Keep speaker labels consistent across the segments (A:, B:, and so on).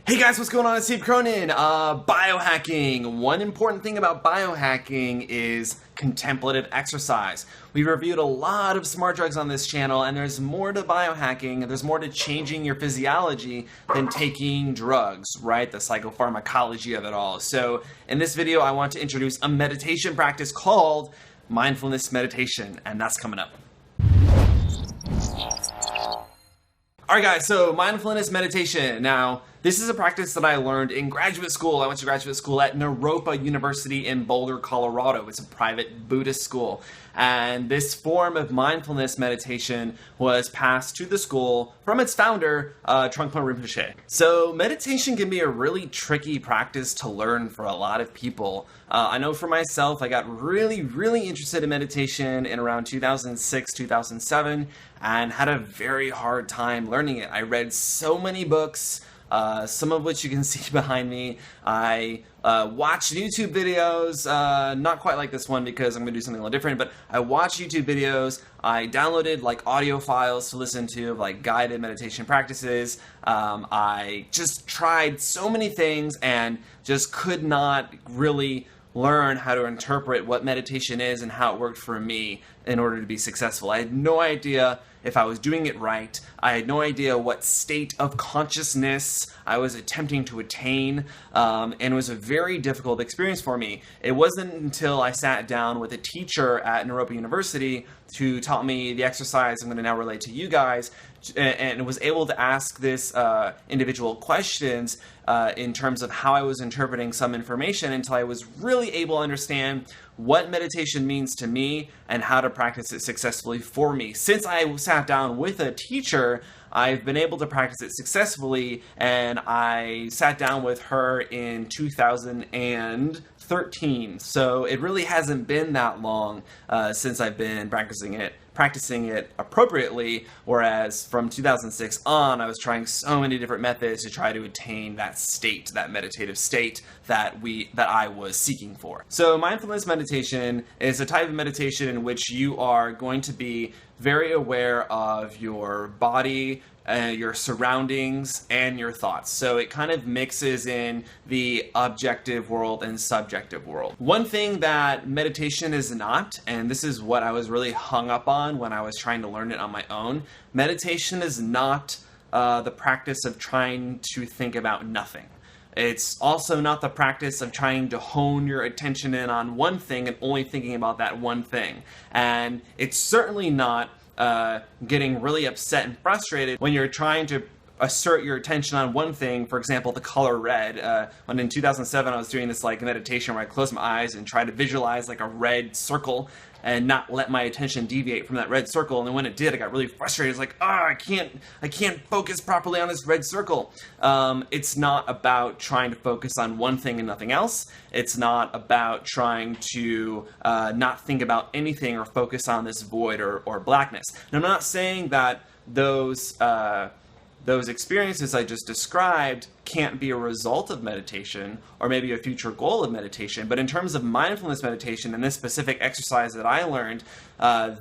A: Hey guys, what's going on? It's Steve Cronin. Biohacking. One important thing about biohacking is contemplative exercise. We've reviewed a lot of smart drugs on this channel, and there's more to biohacking, there's more to changing your physiology than taking drugs, right? The psychopharmacology of it all. So in this video, I want to introduce a meditation practice called Mindfulness Meditation, and that's coming up. Alright guys, so mindfulness meditation. Now, this is a practice that I learned in graduate school. I went to graduate school at Naropa University in Boulder, Colorado. It's a private Buddhist school. And this form of mindfulness meditation was passed to the school from its founder, Trungpa Rinpoche. So meditation can be a really tricky practice to learn for a lot of people. I know for myself, I got really interested in meditation in around 2006, 2007, and had a very hard time learning it. I read so many books, some of which you can see behind me. I watched YouTube videos, not quite like this one because I'm going to do something a little different, but I watched YouTube videos. I downloaded like audio files to listen to of like guided meditation practices. I just tried so many things and just could not really learn how to interpret what meditation is and how it worked for me in order to be successful. I had no idea if I was doing it right. I had no idea what state of consciousness I was attempting to attain, and it was a very difficult experience for me. It wasn't until I sat down with a teacher at Naropa University who taught me the exercise I'm going to now relate to you guys, and was able to ask this individual questions in terms of how I was interpreting some information until I was really able to understand what meditation means to me and how to practice it successfully for me. Since I sat down with a teacher, I've been able to practice it successfully, and I sat down with her in 2013. So it really hasn't been that long since I've been practicing it appropriately, whereas from 2006 on, I was trying so many different methods to try to attain that state, that meditative state that I was seeking for. So mindfulness meditation is a type of meditation in which you are going to be very aware of your body, your surroundings, and your thoughts. So it kind of mixes in the objective world and subjective world. One thing that meditation is not, and this is what I was really hung up on when I was trying to learn it on my own, meditation is not the practice of trying to think about nothing. It's also not the practice of trying to hone your attention in on one thing and only thinking about that one thing. And it's certainly not getting really upset and frustrated when you're trying to assert your attention on one thing, for example, the color red. When in 2007 I was doing this like meditation where I closed my eyes and tried to visualize like a red circle and not let my attention deviate from that red circle. And then when it did, I got really frustrated. It's like, I can't focus properly on this red circle. It's not about trying to focus on one thing and nothing else. It's not about trying to not think about anything or focus on this void or blackness. And I'm not saying that those experiences I just described can't be a result of meditation or maybe a future goal of meditation, but in terms of mindfulness meditation and this specific exercise that I learned,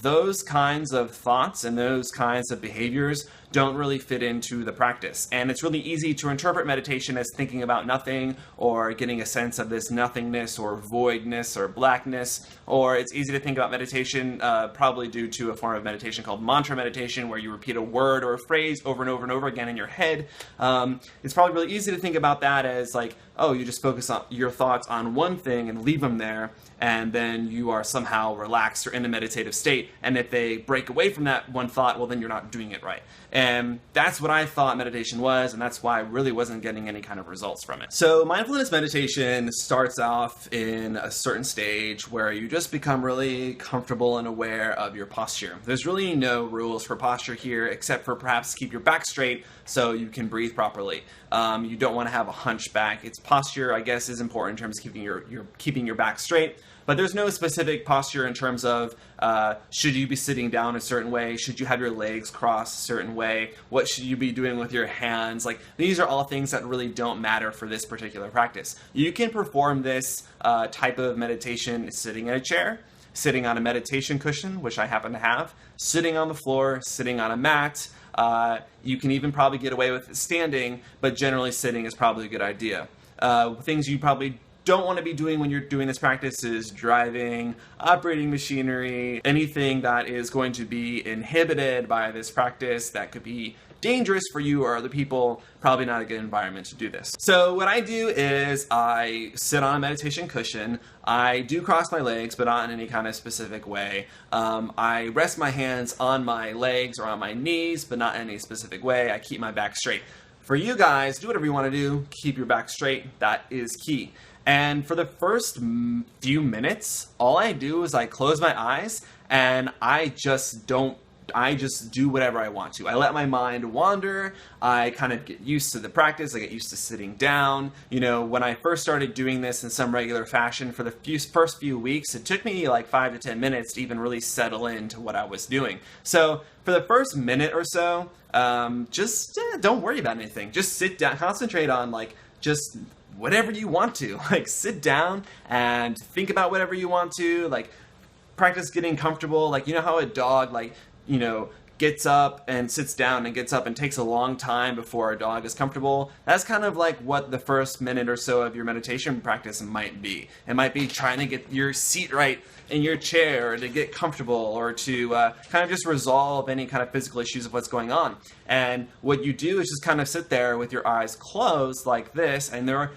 A: those kinds of thoughts and those kinds of behaviors don't really fit into the practice. And it's really easy to interpret meditation as thinking about nothing or getting a sense of this nothingness or voidness or blackness, or it's easy to think about meditation probably due to a form of meditation called mantra meditation where you repeat a word or a phrase over and over and over again in your head. It's probably really easy to think about that as like, oh, you just focus on your thoughts on one thing and leave them there, and then you are somehow relaxed or in a meditative state. And if they break away from that one thought, well, then you're not doing it right. And that's what I thought meditation was, and that's why I really wasn't getting any kind of results from it. So mindfulness meditation starts off in a certain stage where you just become really comfortable and aware of your posture. There's really no rules for posture here, except for perhaps keep your back straight so you can breathe properly. You don't want to have a hunchback. Its posture, I guess, is important in terms of keeping your back straight. But there's no specific posture in terms of should you be sitting down a certain way, should you have your legs crossed a certain way, what should you be doing with your hands. Like, these are all things that really don't matter for this particular practice. You can perform this type of meditation sitting in a chair, sitting on a meditation cushion, which I happen to have, sitting on the floor, sitting on a mat, You can even probably get away with standing, but generally sitting is probably a good idea. Things you probably don't want to be doing when you're doing this practice is driving, operating machinery, anything that is going to be inhibited by this practice that could be dangerous for you or other people. Probably not a good environment to do this. So what I do is I sit on a meditation cushion. I do cross my legs, but not in any kind of specific way. I rest my hands on my legs or on my knees, but not in any specific way. I keep my back straight. For you guys, do whatever you want to do. Keep your back straight. That is key. And for the first few minutes, all I do is I close my eyes and I just do whatever I want to. I let my mind wander. I kind of get used to the practice. I get used to sitting down. You know, when I first started doing this in some regular fashion for the first few weeks, it took me like 5 to 10 minutes to even really settle into what I was doing. So for the first minute or so, just don't worry about anything. Just sit down, concentrate on just whatever you want to. Like sit down and think about whatever you want to. Like practice getting comfortable. Like, you know how a dog gets up and sits down and gets up and takes a long time before a dog is comfortable? That's kind of like what the first minute or so of your meditation practice might be. It might be trying to get your seat right in your chair, or to get comfortable, or to kind of just resolve any kind of physical issues of what's going on. And what you do is just kind of sit there with your eyes closed like this, and there are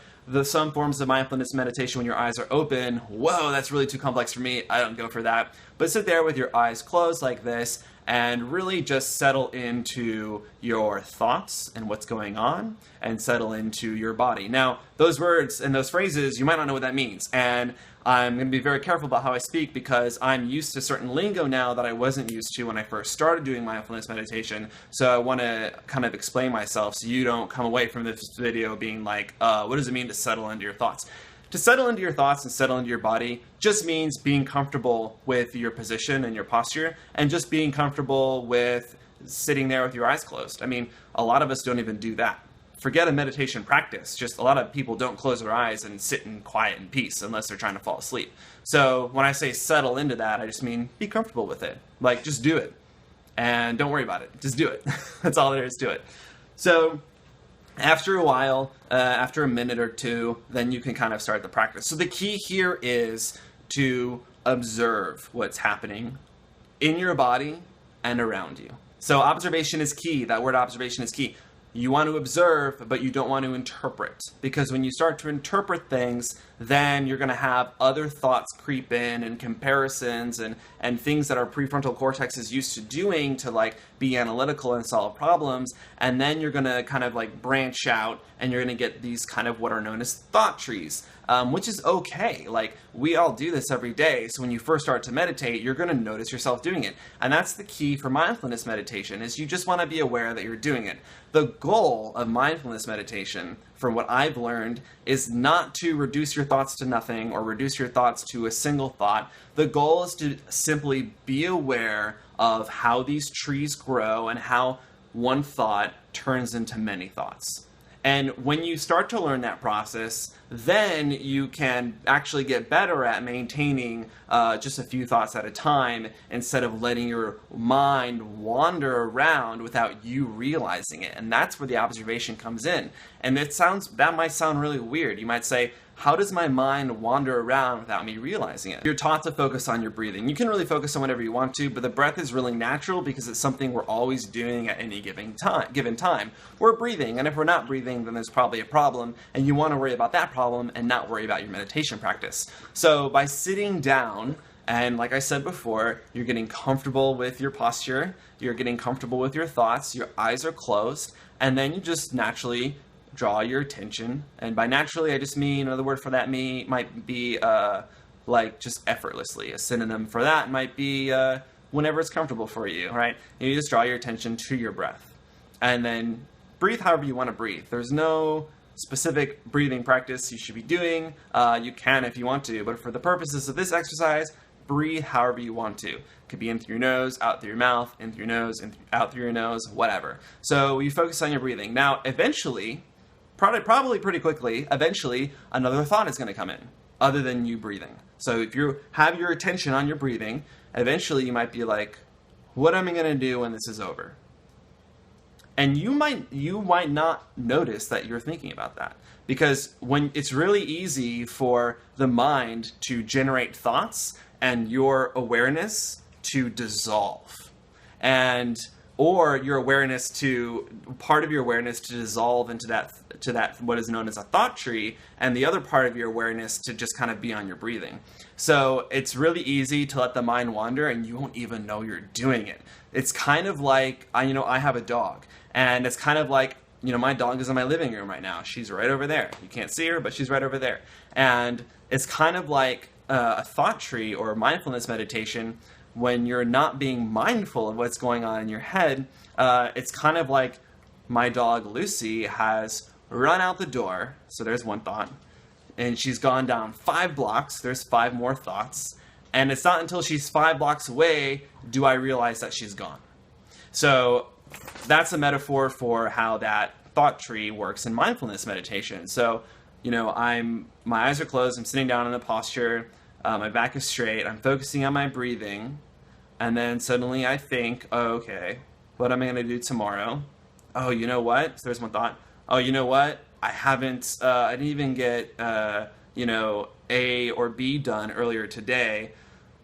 A: some forms of mindfulness meditation when your eyes are open. Whoa, that's really too complex for me. I don't go for that. But sit there with your eyes closed like this and really just settle into your thoughts and what's going on, and settle into your body. Now, those words and those phrases, you might not know what that means. And I'm going to be very careful about how I speak, because I'm used to certain lingo now that I wasn't used to when I first started doing mindfulness meditation. So I want to kind of explain myself so you don't come away from this video being like, what does it mean to settle into your thoughts? To settle into your thoughts and settle into your body just means being comfortable with your position and your posture, and just being comfortable with sitting there with your eyes closed. I mean, a lot of us don't even do that. Forget a meditation practice. Just a lot of people don't close their eyes and sit in quiet and peace unless they're trying to fall asleep. So when I say settle into that, I just mean be comfortable with it. Like, just do it. And don't worry about it. Just do it. That's all there is to it. So after a while, after a minute or two, then you can kind of start the practice. So the key here is to observe what's happening in your body and around you. So observation is key. That word observation is key. You want to observe, but you don't want to interpret. Because when you start to interpret things, then you're going to have other thoughts creep in, and comparisons and things that our prefrontal cortex is used to doing to be analytical and solve problems. And then you're going to kind of branch out, and you're going to get these kind of what are known as thought trees, which is okay. We all do this every day. So when you first start to meditate, you're going to notice yourself doing it. And that's the key for mindfulness meditation, is you just want to be aware that you're doing it. The goal of mindfulness meditation, from what I've learned, is not to reduce your thoughts to nothing or reduce your thoughts to a single thought. The goal is to simply be aware of how these trees grow and how one thought turns into many thoughts. And when you start to learn that process, then you can actually get better at maintaining just a few thoughts at a time, instead of letting your mind wander around without you realizing it. And that's where the observation comes in. And that might sound really weird. You might say, how does my mind wander around without me realizing it? You're taught to focus on your breathing. You can really focus on whatever you want to, but the breath is really natural because it's something we're always doing at any given time. We're breathing, and if we're not breathing, then there's probably a problem, and you want to worry about that problem and not worry about your meditation practice. So by sitting down, and like I said before, you're getting comfortable with your posture, you're getting comfortable with your thoughts, your eyes are closed, and then you just naturally draw your attention. And by naturally, I just mean, another word for that might be just effortlessly. A synonym for that might be whenever it's comfortable for you, right? You just draw your attention to your breath. And then breathe however you want to breathe. There's no specific breathing practice you should be doing. You can if you want to, but for the purposes of this exercise, breathe however you want to. It could be in through your nose, out through your mouth, in through your nose, out through your nose, whatever. So you focus on your breathing. Now, eventually, probably pretty quickly, eventually, another thought is going to come in, other than you breathing. So if you have your attention on your breathing, eventually you might be like, what am I going to do when this is over? And you might not notice that you're thinking about that, because when it's really easy for the mind to generate thoughts and your awareness to dissolve, and or your awareness to part of your awareness to dissolve into that what is known as a thought tree, and the other part of your awareness to just kind of be on your breathing. So it's really easy to let the mind wander and you won't even know you're doing it. It's kind of like, I have a dog, and it's kind of like, my dog is in my living room right now. She's right over there. You can't see her, but she's right over there. And it's kind of like a thought tree or mindfulness meditation. When you're not being mindful of what's going on in your head, it's kind of like my dog Lucy has run out the door. So there's one thought. And she's gone down 5 blocks. There's 5 more thoughts. And it's not until she's 5 blocks away do I realize that she's gone. So that's a metaphor for how that thought tree works in mindfulness meditation. So, my eyes are closed. I'm sitting down in a posture. My back is straight. I'm focusing on my breathing. And then suddenly I think, oh, okay, what am I going to do tomorrow? Oh, you know what? So there's one thought. Oh, you know what? I didn't even get, A or B done earlier today.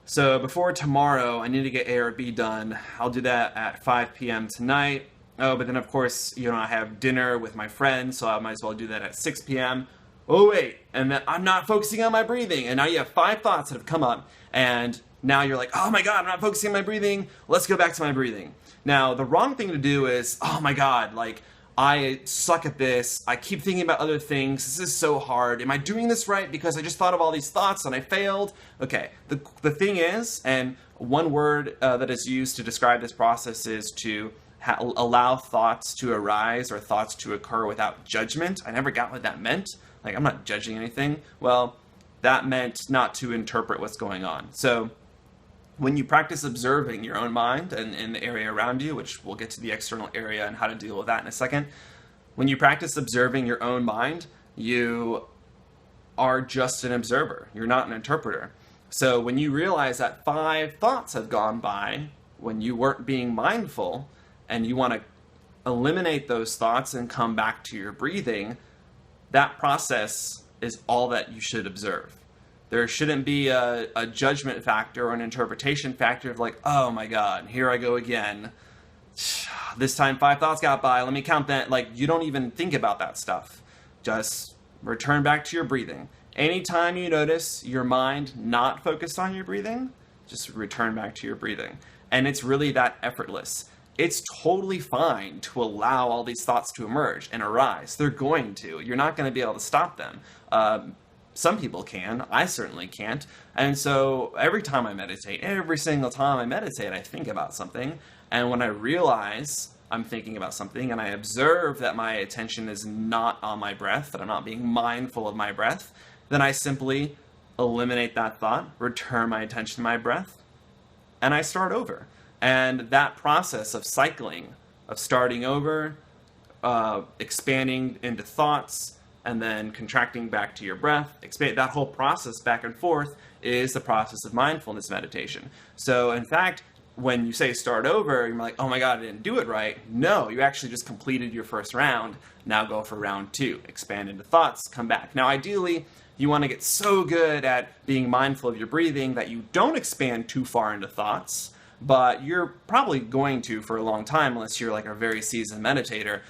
A: So before tomorrow, I need to get A or B done. I'll do that at 5 p.m. tonight. Oh, but then of course, I have dinner with my friends, so I might as well do that at 6 p.m. Oh, wait, and then I'm not focusing on my breathing. And now you have 5 thoughts that have come up, and now you're like, oh my God, I'm not focusing on my breathing. Let's go back to my breathing. Now, the wrong thing to do is, oh my God, I suck at this. I keep thinking about other things. This is so hard. Am I doing this right? Because I just thought of all these thoughts and I failed. Okay, the thing is, and one word that is used to describe this process is to allow thoughts to arise or thoughts to occur without judgment. I never got what that meant. I'm not judging anything. Well, that meant not to interpret what's going on. So when you practice observing your own mind and the area around you, which we'll get to the external area and how to deal with that in a second, when you practice observing your own mind, you are just an observer. You're not an interpreter. So when you realize that 5 thoughts have gone by when you weren't being mindful, and you want to eliminate those thoughts and come back to your breathing, that process is all that you should observe. There shouldn't be a judgment factor or an interpretation factor of oh my God, here I go again. This time 5 thoughts got by, let me count that. You don't even think about that stuff. Just return back to your breathing. Anytime you notice your mind not focused on your breathing, just return back to your breathing. And it's really that effortless. It's totally fine to allow all these thoughts to emerge and arise. They're going to. You're not going to be able to stop them. Some people can. I certainly can't. And so every time I meditate, every single time I meditate, I think about something. And when I realize I'm thinking about something and I observe that my attention is not on my breath, that I'm not being mindful of my breath, then I simply eliminate that thought, return my attention to my breath, and I start over. And that process of cycling, of starting over, expanding into thoughts, and then contracting back to your breath, that whole process back and forth is the process of mindfulness meditation. So in fact, when you say start over, you're like, oh my God, I didn't do it right. No, you actually just completed your first round. Now go for round 2. Expand into thoughts, come back. Now ideally, you want to get so good at being mindful of your breathing that you don't expand too far into thoughts, but you're probably going to for a long time unless you're a very seasoned meditator,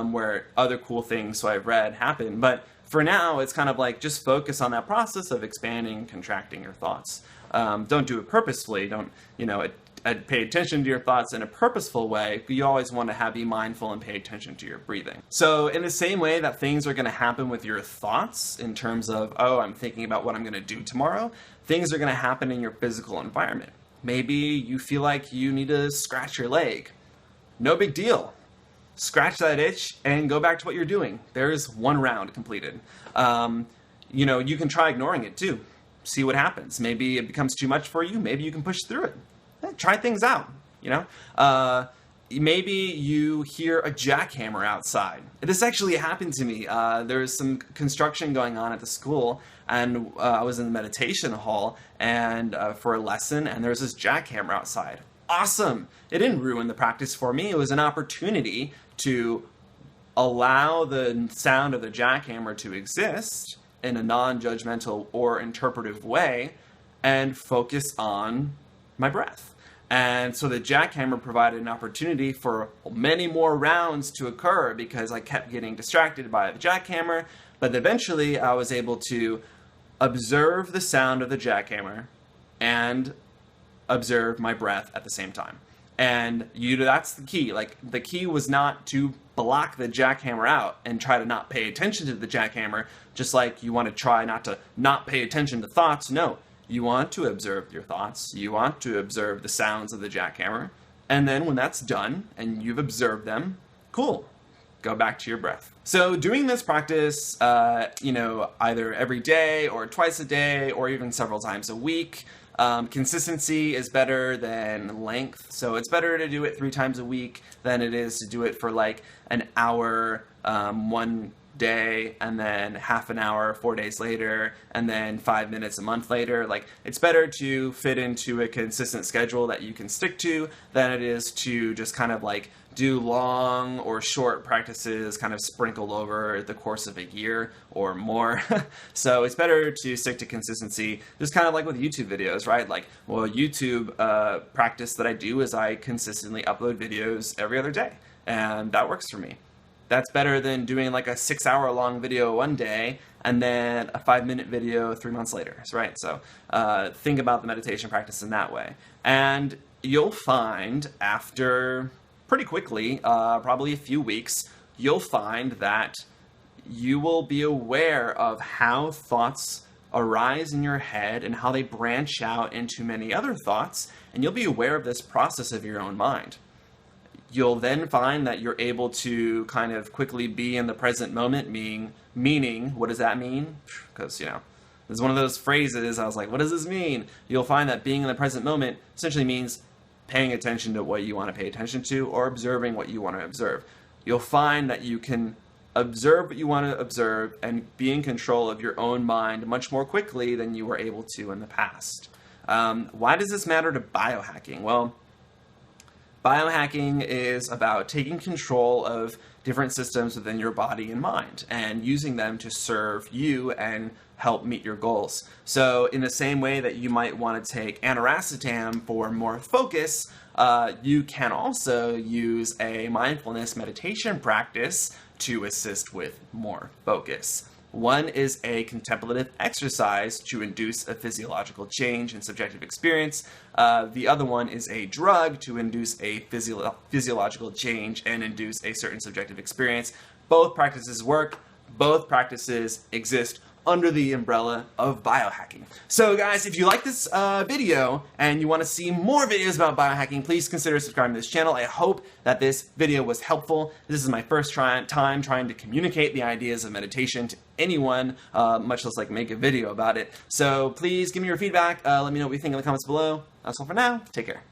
A: where other cool things, so I've read, happen. But for now, it's kind of just focus on that process of expanding, contracting your thoughts. Don't do it purposefully. Don't, pay attention to your thoughts in a purposeful way. You always want to be mindful and pay attention to your breathing. So in the same way that things are going to happen with your thoughts in terms of, oh, I'm thinking about what I'm going to do tomorrow, things are going to happen in your physical environment. Maybe you feel like you need to scratch your leg. No big deal. Scratch that itch and go back to what you're doing. There's 1 round completed. You can try ignoring it too. See what happens. Maybe it becomes too much for you. Maybe you can push through it. Try things out, Maybe you hear a jackhammer outside. This actually happened to me. There's some construction going on at the school, and I was in the meditation hall and for a lesson, and there's this jackhammer outside. awesome. It didn't ruin the practice for me. It was an opportunity to allow the sound of the jackhammer to exist in a non-judgmental or interpretive way and focus on my breath. And so the jackhammer provided an opportunity for many more rounds to occur because I kept getting distracted by the jackhammer, but eventually I was able to observe the sound of the jackhammer and observe my breath at the same time. And that's the key. Like, the key was not to block the jackhammer out and try to not pay attention to the jackhammer, just like you want to try not pay attention to thoughts. No, you want to observe your thoughts. You want to observe the sounds of the jackhammer. And then when that's done and you've observed them, cool, go back to your breath. So doing this practice, either every day or twice a day or even several times a week. Consistency is better than length, so it's better to do it 3 times a week than it is to do it for like an hour one day and then half an hour 4 days later and then 5 minutes a month later. Like, it's better to fit into a consistent schedule that you can stick to than it is to just kind of like do long or short practices kind of sprinkled over the course of a year or more. So it's better to stick to consistency, just kind of like with YouTube videos, right? Like, well, YouTube practice that I do is I consistently upload videos every other day, and that works for me. That's better than doing like a 6-hour long video one day and then a 5-minute video 3 months later, right? So think about the meditation practice in that way. And you'll find after pretty quickly, probably a few weeks, you'll find that you will be aware of how thoughts arise in your head and how they branch out into many other thoughts, and you'll be aware of this process of your own mind. You'll then find that you're able to kind of quickly be in the present moment, meaning, what does that mean? Because, this is one of those phrases, I was like, what does this mean? You'll find that being in the present moment essentially means paying attention to what you want to pay attention to or observing what you want to observe. You'll find that you can observe what you want to observe and be in control of your own mind much more quickly than you were able to in the past. Why does this matter to biohacking? Well, biohacking is about taking control of different systems within your body and mind and using them to serve you and help meet your goals. So in the same way that you might want to take aniracetam for more focus, you can also use a mindfulness meditation practice to assist with more focus. One is a contemplative exercise to induce a physiological change in subjective experience. The other one is a drug to induce a physiological change and induce a certain subjective experience. Both practices work. Both practices exist under the umbrella of biohacking. So guys, if you like this video and you want to see more videos about biohacking, please consider subscribing to this channel. I hope that this video was helpful. This is my first time trying to communicate the ideas of meditation to anyone, much less like make a video about it. So please give me your feedback. Let me know what you think in the comments below. That's all for now. Take care.